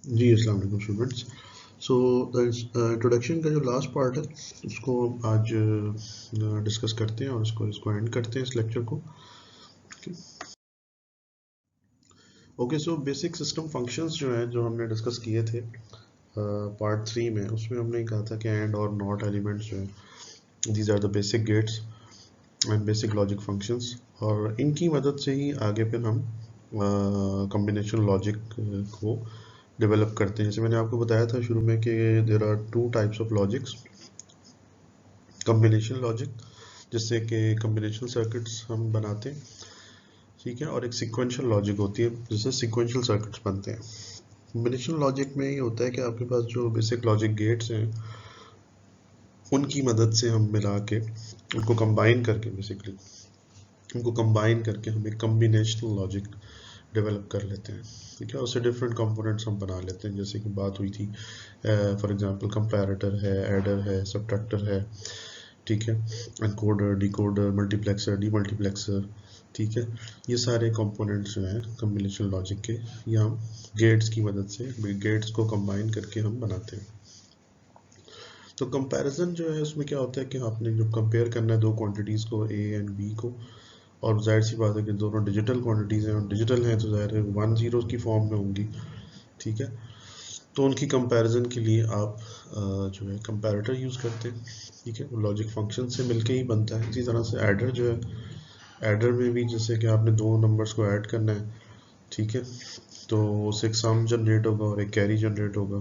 जी अस्सलाम वालेकुम students. So introduction का जो लास्ट पार्ट है उसको आज डिस्कस करते हैं और इसको एंड करते हैं इस लेक्चर को। Okay, so basic system functions जो हैं जो हमने डिस्कस किए थे पार्ट 3 में, उसमें हमने कहा था कि एंड और नॉट एलिमेंट्स जो हैं these are the basic gates and basic logic functions, और इनकी मदद से ही आगे फिर हम कॉम्बिनेशन लॉजिक को डेवलप करते हैं। जैसे मैंने आपको बताया था शुरू में कि there are two types of logics, combination logic जिससे कि कॉम्बिनेशन सर्किट्स हम बनाते हैं, ठीक है, और एक सीक्वेंशियल लॉजिक होती है जिससे सीक्वेंशियल सर्किट्स बनते हैं। कॉम्बिनेशन लॉजिक में ये होता है कि आपके पास जो बेसिक लॉजिक गेट्स हैं उनकी मदद से हम मिला के उनको कंबाइन करके बेसिकली उनको कंबाइन करके हम एक कॉम्बिनेशनल लॉजिक डेवलप कर लेते हैं, ठीक है। उससे डिफरेंट कंपोनेंट्स हम बना लेते हैं, जैसे कि बात हुई थी फॉर एग्जांपल कंपैरेटर है, एडर है, सब्ट्रैक्टर है, ठीक है, एनकोडर, डिकोडर, मल्टीप्लेक्सर, डीमल्टीप्लेक्सर, ठीक है। ये सारे कंपोनेंट्स जो हैं कॉम्बिनेशन लॉजिक के, ये हम गेट्स की मदद से गेट्स को कंबाइन करके हम बनाते हैं। तो कंपैरिजन जो है उसमें क्या होता है कि आपने जब कंपेयर करना है दो क्वांटिटीज़ को, ए एंड बी को, और जाहिर सी बात है कि दोनों डिजिटल क्वांटिटीज़ हैं और डिजिटल हैं तो जाहिर है 1 0 की फॉर्म में होंगी, ठीक है। तो उनकी कंपैरिजन के लिए आप जो है कंपैरेटर यूज़ करते हैं, ठीक है। वो लॉजिक फंक्शन से मिलके ही बनता है। इसी तरह से एडर जो है, एडर में भी जैसे कि आपने दो नंबर्स को ऐड करना है, ठीक है, तो उससे एक सम जनरेट होगा और एक कैरी जनरेट होगा,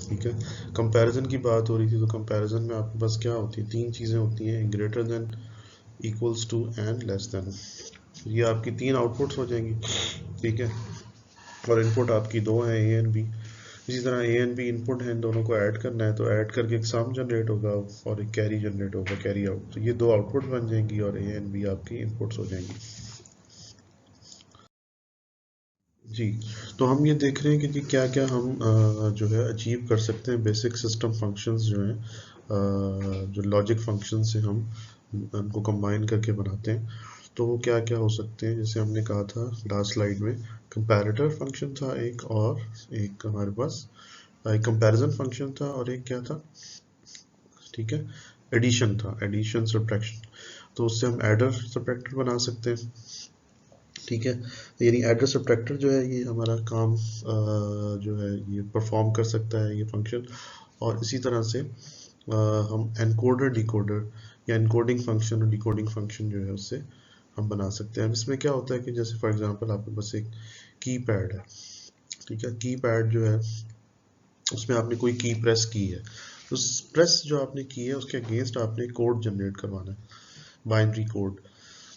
ठीक है। कंपैरिजन की बात हो रही थी, तो कंपैरिजन में आपके पास क्या होती है, तीन चीज़ें होती हैं, greater than, equals to and less than. ये आपकी तीन आउटपुट्स हो जाएंगी, ठीक है, और इनपुट आपकी दो हैं, ए एंड बी। इसी तरह ए एंड बी इनपुट हैं, दोनों को ऐड करना है तो ऐड करके एक सम जनरेट होगा और एक कैरी जनरेट होगा, कैरी आउट। तो ये दो आउटपुट बन जाएंगी और ए एंड बी आपकी इनपुट्स हो जाएंगी। जी, तो हम ये देख रहे हैं कि जी क्या क्या हम जो है अचीव कर सकते हैं बेसिक सिस्टम फंक्शंस जो हैं, जो लॉजिक फंक्शन से हम उनको कंबाइन करके बनाते हैं। तो वो क्या क्या हो सकते हैं, जैसे हमने कहा था लास्ट स्लाइड में, कंपैरेटर फंक्शन था एक, और एक हमारे पास एक कंपैरिजन फंक्शन था, और एक क्या था, ठीक है, एडिशन था, एडिशन सब्ट्रैक्शन। तो उससे हम एडर सब्ट्रैक्टर बना सकते हैं, ठीक है। यानी एडर सब्ट्रैक्टर जो है ये हमारा काम जो है ये परफॉर्म कर सकता है ये फंक्शन। और इसी तरह से हम एनकोडर डिकोडर या एनकोडिंग फंक्शन और डिकोडिंग फंक्शन जो है उससे हम बना सकते हैं। इसमें क्या होता है कि जैसे फॉर एग्जांपल आपके पास एक की पैड है, ठीक है, की पैड जो है उसमें आपने कोई की प्रेस की है, तो उस प्रेस जो आपने की है उसके अगेंस्ट आपने कोड जनरेट करवाना है, बाइनरी कोड।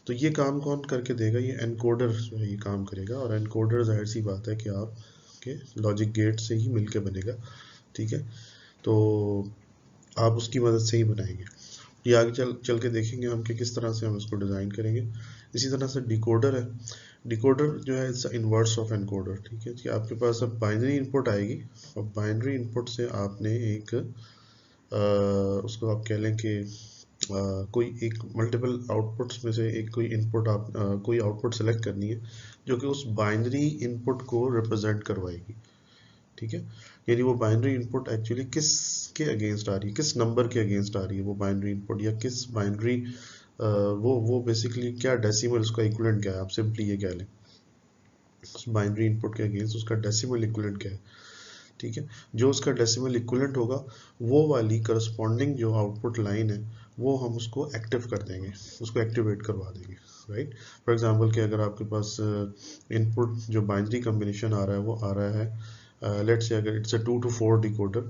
तो ये काम कौन करके देगा, ये एनकोडर जो है ये काम करेगा, और एनकोडर जाहिर सी बात है कि आप के लॉजिक गेट से ही मिलके बनेगा, ठीक है। तो आप उसकी मदद से ही बनाएंगे। ये आगे चल चल के देखेंगे हम कि किस तरह से हम इसको डिज़ाइन करेंगे। इसी तरह से डिकोडर है, डिकोडर जो है इट्स इन्वर्स ऑफ एनकोडर, ठीक है, कि आपके पास अब बाइनरी इनपुट आएगी और बाइनरी इनपुट से आपने एक उसको आप कह लें कि कोई एक मल्टीपल आउटपुट्स में से एक कोई इनपुट आप कोई आउटपुट सेलेक्ट करनी है जो कि उस बाइनरी इनपुट को रिप्रेजेंट करवाएगी, ठीक है। यानी वो बाइनरी इनपुट एक्चुअली किस के अगेंस्ट आ रही है, किस नंबर के अगेंस्ट आ रही है वो बाइनरी इनपुट, या किस बाइनरी वो बेसिकली क्या डेसिमल, उसका इक्विवेलेंट क्या है, आप सिंपली ये कह लें उस बाइनरी इनपुट के अगेंस्ट उसका डेसिमल इक्विवेलेंट क्या है, ठीक है। जो उसका डेसिमल इक्विवेलेंट होगा वो वाली करस्पॉन्डिंग जो आउटपुट लाइन है वो हम उसको एक्टिव कर देंगे, उसको एक्टिवेट करवा देंगे, राइट। फॉर एग्जांपल कि अगर आपके पास इनपुट जो बाइनरी कॉम्बिनेशन आ रहा है वो आ रहा है, लेट्स से अगर इट्स अ 2 to 4 डिकोडर,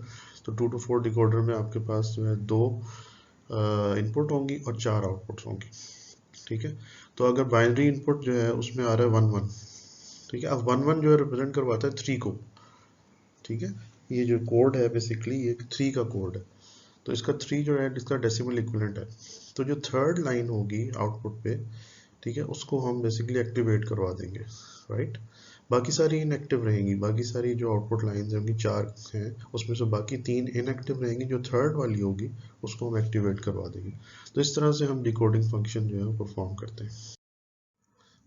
तो 2 to 4 डिकोडर में आपके पास जो है दो इनपुट होंगी और चार आउटपुट्स होंगी, ठीक है। तो अगर बाइनरी इनपुट जो है उसमें आ रहा है 1 1, ठीक है। अब 1 1 जो है रिप्रेजेंट करवाता है 3 को, ठीक है। ये जो कोड है बेसिकली ये 3 का कोड है, तो इसका 3 जो है इसका डेसिमल इक्विवेलेंट है। तो जो थर्ड लाइन होगी आउटपुट पे, ठीक है, उसको हम बेसिकली एक्टिवेट करवा देंगे, राइट। बाकी सारी इनएक्टिव रहेंगी, बाकी सारी जो आउटपुट लाइंस हैं उनकी चार हैं, उसमें से बाकी तीन इनएक्टिव रहेंगी, जो थर्ड वाली होगी उसको हम एक्टिवेट करवा देंगे। तो इस तरह से हम डिकोडिंग फंक्शन जो है परफॉर्म करते हैं।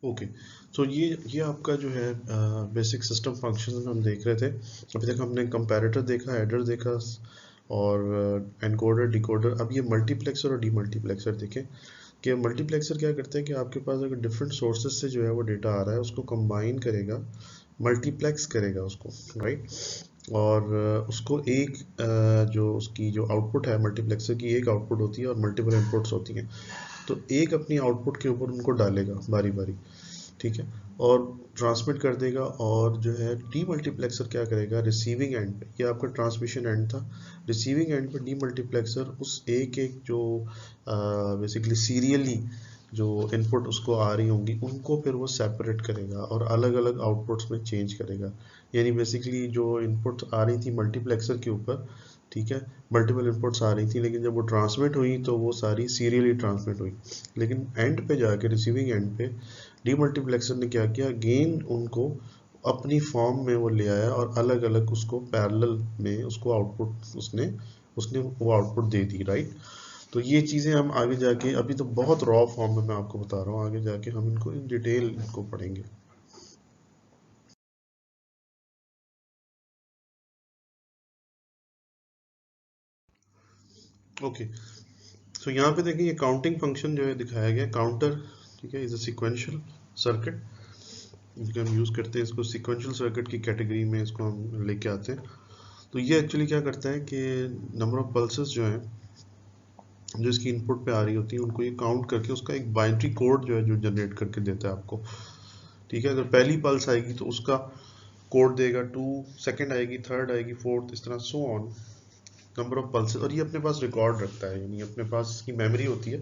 ओके। सो ये आपका जो है बेसिक सिस्टम फंक्शन हम देख रहे थे। अभी तक हमने कंपैरेटर देखा, एडर देखा, और एनकोडर, डिकोडर। अब ये मल्टीप्लेक्सर और डीमल्टीप्लेक्सर देखें कि मल्टीप्लेक्सर क्या करते हैं कि आपके पास अगर डिफरेंट सोर्सेज से जो है वो डेटा आ रहा है उसको कंबाइन करेगा, मल्टीप्लेक्स करेगा उसको, राइट। और उसको एक जो उसकी जो आउटपुट है मल्टीप्लेक्सर की, एक आउटपुट होती है और मल्टीपल इनपुट्स होती हैं। तो एक अपनी आउटपुट के ऊपर उनको डालेगा बारी बारी, ठीक है, और ट्रांसमिट कर देगा। और जो है डीमल्टीप्लेक्सर क्या करेगा, रिसीविंग एंड पे, ये आपका ट्रांसमिशन एंड था, रिसीविंग एंड पे डीमल्टीप्लेक्सर उस एक एक जो बेसिकली सीरियली जो इनपुट उसको आ रही होंगी उनको फिर वो सेपरेट करेगा और अलग अलग आउटपुट्स में चेंज करेगा। यानी बेसिकली जो इनपुट आ रही थी मल्टीप्लेक्सर के ऊपर, ठीक है, मल्टीपल इनपुट्स आ रही थी, लेकिन जब वो ट्रांसमिट हुई तो वो सारी सीरियली ट्रांसमिट हुई। लेकिन एंड पे जाके, रिसीविंग एंड पे, डीमल्टीप्लेक्सर ने क्या किया, अगेन उनको अपनी फॉर्म में वो ले आया और अलग अलग उसको पैरेलल में उसको आउटपुट उसने उसने वो आउटपुट दे दी, राइट। तो ये चीज़ें हम आगे जाके, अभी तो बहुत रॉ फॉर्म में मैं आपको बता रहा हूँ, आगे जाके हम इनको इन डिटेल इनको पढ़ेंगे। ओके। सो यहाँ पे देखिए ये काउंटिंग फंक्शन जो है दिखाया गया, काउंटर, ठीक है, इज अ सीक्वेंशियल सर्किट। हम यूज़ करते हैं इसको, सीक्वेंशियल सर्किट की कैटेगरी में इसको हम लेके आते हैं। तो ये एक्चुअली क्या करता है कि नंबर ऑफ पल्सेस जो है जो इसकी इनपुट पे आ रही होती है उनको ये काउंट करके उसका एक बाइनरी कोड जो है जो जनरेट करके देता है आपको, ठीक है। अगर पहली पल्स आएगी तो उसका कोड देगा 2, सेकंड आएगी, थर्ड आएगी, फोर्थ, इस तरह so on, number of pulses. और ये अपने पास रिकॉर्ड रखता है, यानी अपने पास इसकी मेमोरी होती है,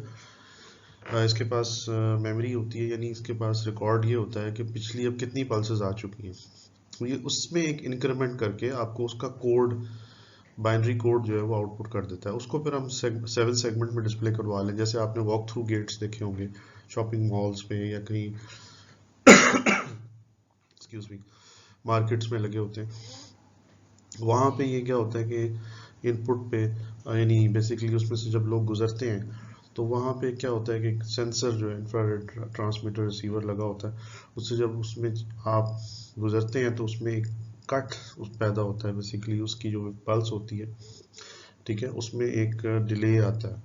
इसके पास मेमोरी होती है, यानी इसके पास रिकॉर्ड ये होता है कि पिछली अब कितनी पल्सेस आ चुकी हैं। तो ये उसमें एक इंक्रीमेंट करके आपको उसका कोड, बाइनरी कोड जो है वो आउटपुट कर देता है। उसको फिर हम 7 सेगमेंट में डिस्प्ले करवा लें, जैसे आपने वॉक थ्रू गेट्स देखे होंगे शॉपिंग मॉल्स पे या कहीं एक्सक्यूज मी मार्केट्स में लगे होते हैं। वहाँ पे ये क्या होता है कि इनपुट पे यानी बेसिकली उसमें से जब लोग गुजरते हैं तो वहाँ पे क्या होता है कि सेंसर जो है, इंफ्रारेड ट्रांसमीटर रिसीवर लगा होता है, उससे जब उसमें आप गुजरते हैं तो उसमें एक कट उस पैदा होता है, बेसिकली उसकी जो पल्स होती है, ठीक है, उसमें एक डिले आता है।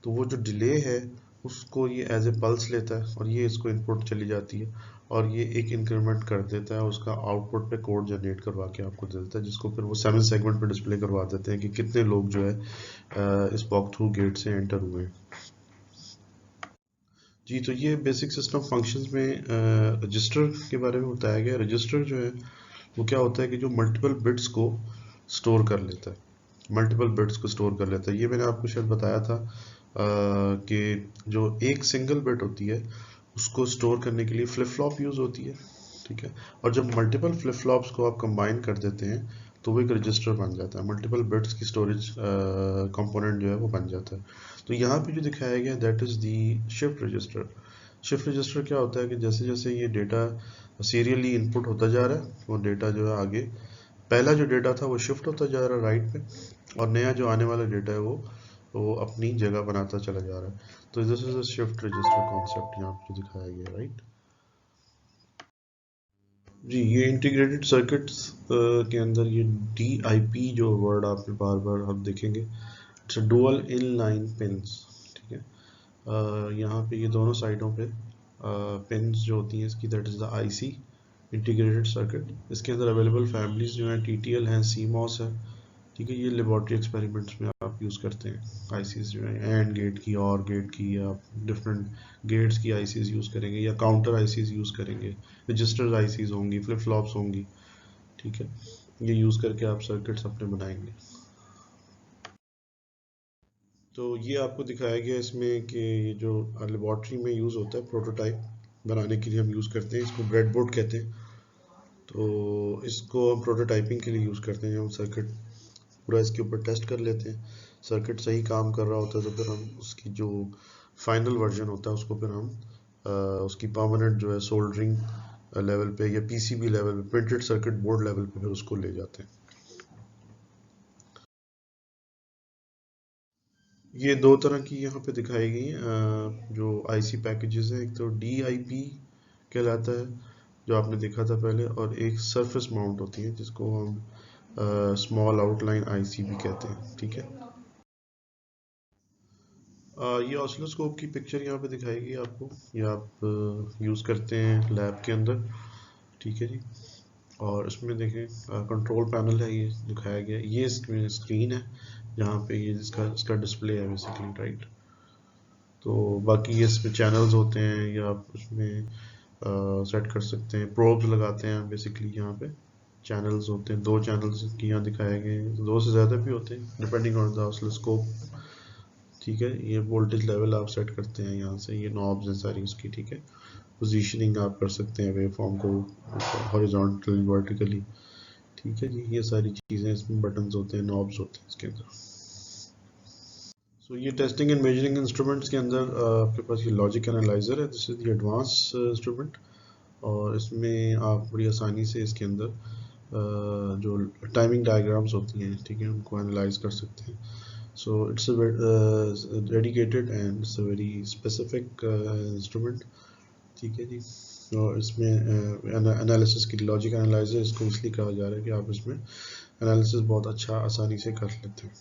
तो वो जो डिले है उसको ये एज ए पल्स लेता है और ये इसको इनपुट चली जाती है और ये एक इंक्रीमेंट कर देता है, उसका आउटपुट पे कोड जनरेट करवा के आपको देता है, जिसको फिर वो 7 सेगमेंट पे डिस्प्ले करवा देते हैं कि कितने लोग जो है इस वॉक थ्रू गेट से एंटर हुए हैं। जी, तो ये बेसिक सिस्टम फंक्शंस में रजिस्टर के बारे में बताया गया। रजिस्टर जो है वो क्या होता है कि जो मल्टीपल बिट्स को स्टोर कर लेता है, मल्टीपल बिट्स को स्टोर कर लेता है। ये मैंने आपको शायद बताया था कि जो एक सिंगल बिट होती है उसको स्टोर करने के लिए फ्लिप फ्लॉप यूज़ होती है, ठीक है। और जब मल्टीपल फ्लिप फ्लॉप्स को आप कंबाइन कर देते हैं तो वो एक रजिस्टर बन जाता है, मल्टीपल बिट्स की स्टोरेज कंपोनेंट जो है वो बन जाता है। तो यहाँ पे जो दिखाया गया that is the shift register. Shift register क्या होता है कि जैसे जैसे ये डेटा सीरियली इनपुट होता जा रहा है वो डेटा जो है आगे, पहला जो डेटा था वो शिफ्ट होता जा रहा है राइट पे, और नया जो आने वाला डेटा है वो अपनी जगह बनाता चला जा रहा है। तो this is a shift register concept यहाँ पे जो दिखाया गया, राइट। जी, ये इंटीग्रेटेड सर्किट्स के अंदर ये DIP जो वर्ड आपने बार बार आप देखेंगे, it's dual in line pins, ठीक है। यहाँ पे ये दोनों साइडों पे पिंस जो होती हैं इसकी, that is the IC, integrated circuit. इसके अंदर अवेलेबल फैमिलीज जो हैं TTL हैं, CMOS है, ठीक है। ये लेबोरेटरी एक्सपेरिमेंट्स में आप यूज़ करते हैं आईसीज जो है, एंड गेट की, और गेट की, या डिफरेंट गेट्स की आईसीज यूज़ करेंगे या काउंटर आईसीज यूज़ करेंगे, रजिस्टर आईसीज होंगी, फ्लिप फ्लॉप्स होंगी, ठीक है। ये यूज़ करके आप सर्किट्स अपने बनाएंगे। तो ये आपको दिखाया गया इसमें कि ये जो लेबोरेटरी में यूज़ होता है प्रोटोटाइप बनाने के लिए हम यूज़ करते हैं, इसको ब्रेडबोर्ड कहते हैं। तो इसको हम प्रोटोटाइपिंग के लिए यूज़ करते हैं, हम सर्किट पूरा इसके ऊपर टेस्ट कर लेते हैं। सर्किट सही काम कर रहा होता है तो फिर हम उसकी जो फाइनल वर्जन होता है उसको फिर हम उसकी परमानेंट जो है सोल्डरिंग लेवल पे या PCB लेवल पे, प्रिंटेड सर्किट बोर्ड लेवल पे फिर उसको ले जाते हैं। ये दो तरह की यहाँ पे दिखाई गई हैं जो IC पैकेजेस हैं, एक तो DIP कहलाता है, जो आपने देखा था पहले, और एक सरफेस माउंट होती है जिसको हम स्मॉल आउटलाइन आईसी भी कहते हैं। ठीक है, ये ऑसिलोस्कोप की पिक्चर यहाँ पे दिखाएगी आपको, ये आप यूज़ करते हैं लैब के अंदर। ठीक है जी, और इसमें देखें कंट्रोल पैनल है, ये दिखाया गया, ये स्क्रीन है जहाँ पे ये इसका डिस्प्ले है बेसिकली, राइट। तो बाकी ये इसमें चैनल्स होते हैं, या आप उसमें सेट कर सकते हैं, प्रोब्स लगाते हैं बेसिकली। यहाँ पे चैनल्स होते हैं, 2 चैनल्स की यहाँ दिखाए गए हैं, 2 से ज़्यादा भी होते हैं डिपेंडिंग ऑन द ऑसिलोस्कोप। ठीक है, ये वोल्टेज लेवल आप सेट करते हैं यहाँ से, ये नॉब्स हैं सारी उसकी। ठीक है, पोजीशनिंग आप कर सकते हैं वेवफॉर्म को हॉरिजॉन्टली, वर्टिकली। ठीक है जी, ये सारी चीज़ें इसमें बटन्स होते हैं, नॉब्स होते हैं इसके अंदर। ये टेस्टिंग एंड मेजरिंग इंस्ट्रूमेंट्स के अंदर आपके पास ये लॉजिक एनालाइजर है, this is the advance instrument. और इसमें आप बड़ी आसानी से इसके अंदर जो टाइमिंग डायग्राम्स होती हैं, ठीक है, उनको एनालाइज कर सकते हैं। So it's a dedicated and it's a very specific instrument. ठीक है जी, और इसमें एनालिसिस की लॉजिक एनालाइजर इसको इसलिए कहा जा रहा है कि आप इसमें एनालिसिस बहुत अच्छा आसानी से कर लेते हैं।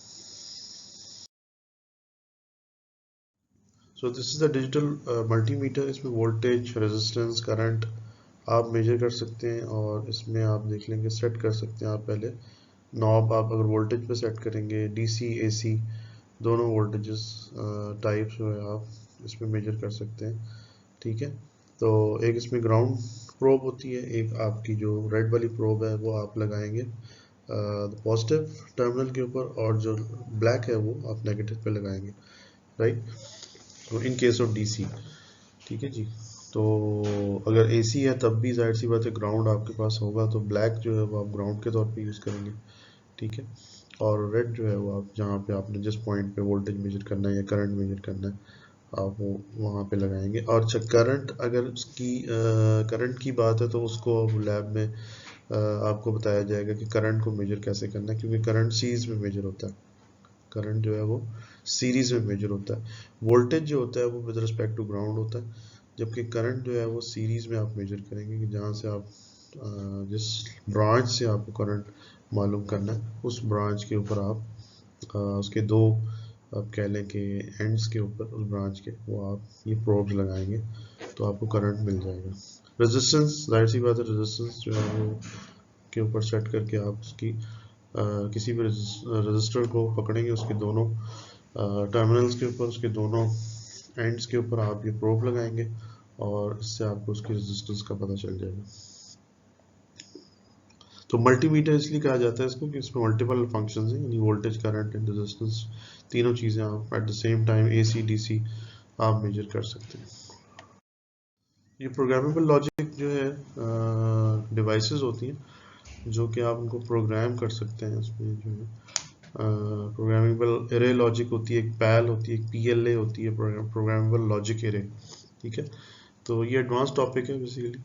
So this is the digital multimeter. इसमें वोल्टेज, रेजिस्टेंस, करंट आप मेजर कर सकते हैं, और इसमें आप देख लेंगे सेट कर सकते हैं आप पहले नॉब। आप अगर वोल्टेज पे सेट करेंगे, डीसी एसी दोनों वोल्टेजेस टाइप्स जो है आप इसमें मेजर कर सकते हैं। ठीक है, तो एक इसमें ग्राउंड प्रोब होती है, एक आपकी जो रेड वाली प्रोब है वो आप लगाएंगे पॉजिटिव टर्मिनल के ऊपर, और जो ब्लैक है वो आप नेगेटिव पे लगाएंगे, राइट। तो इन केस ऑफ डीसी, ठीक है जी। तो अगर एसी है तब भी जाहिर सी बात है ग्राउंड आपके पास होगा, तो ब्लैक जो है वो आप ग्राउंड के तौर पे यूज़ करेंगे। ठीक है, और रेड जो है वो आप जहाँ पे आपने जिस पॉइंट पे वोल्टेज मेजर करना है या करंट मेजर करना है आप वो वहाँ पे लगाएंगे। और अच्छा, करंट, अगर उसकी करंट की बात है तो उसको अब लैब में आपको बताया जाएगा कि करंट को मेजर कैसे करना है, क्योंकि करंट सीरीज में मेजर होता है। करंट जो है वो सीरीज में मेजर होता है। वोल्टेज जो होता है वो विद रिस्पेक्ट टू ग्राउंड होता है, जबकि करंट जो है वो सीरीज में आप मेजर करेंगे कि जहाँ से आप जिस ब्रांच से आपको करंट मालूम करना है उस ब्रांच के ऊपर आप उसके दो, आप कह लें कि एंड्स के ऊपर उस ब्रांच के वो आप ये प्रोब्स लगाएंगे तो आपको करंट मिल जाएगा। रेजिस्टेंस, जाहिर सी बात है, रेजिस्टेंस जो है वो के ऊपर सेट करके आप उसकी किसी भी रजिस्टर को पकड़ेंगे, उसके दोनों टर्मिनल्स के ऊपर, उसके दोनों एंड्स के ऊपर आप ये प्रोब लगाएंगे, और इससे आपको उसकी रेजिस्टेंस का पता चल जाएगा। तो मल्टीमीटर इसलिए कहा जाता है इसको कि इसमें मल्टीपल फंक्शंस हैं, यानी वोल्टेज, करंट एंड रेजिस्टेंस तीनों चीज़ें आप at the same time AC DC आप मेजर कर सकते हैं। ये प्रोग्रामेबल लॉजिक जो है डिवाइसेस होती हैं जो कि आप उनको प्रोग्राम कर सकते हैं। उसमें जो है प्रोग्रामेबल एरे लॉजिक होती है, एक पैल होती है, एक पीएलए होती है, प्रोग्रामेबल लॉजिक एरे। ठीक है, तो ये एडवांस टॉपिक है बेसिकली,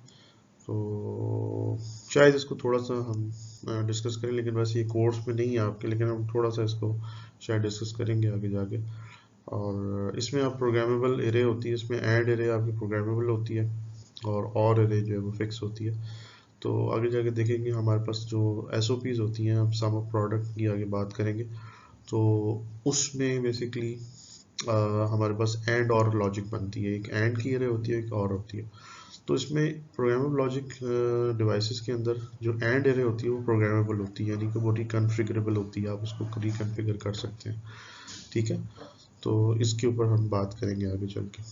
तो शायद इसको थोड़ा सा हम डिस्कस करें, लेकिन वैसे ये कोर्स में नहीं है आपके, लेकिन हम थोड़ा सा इसको शायद डिस्कस करेंगे आगे जाके। और इसमें आप प्रोग्रामेबल एरे होती है, इसमें ऐड एरे आपकी प्रोग्रामेबल होती है, और एरे जो है वो फिक्स होती है। तो आगे जाके देखेंगे हमारे पास जो एसओपीज होती हैं, हम सम ऑफ प्रोडक्ट की आगे बात करेंगे, तो उसमें बेसिकली हमारे पास एंड और लॉजिक बनती है, एक एंड की एरे होती है, एक और होती है। तो इसमें प्रोग्रामेबल लॉजिक डिवाइसेस के अंदर जो एंड एरे होती है वो प्रोग्रामेबल होती है, यानी कि वो रिकन्फिगरेबल होती है, आप उसको रिकन्फिगर कर सकते हैं। ठीक है, तो इसके ऊपर हम बात करेंगे आगे चल के।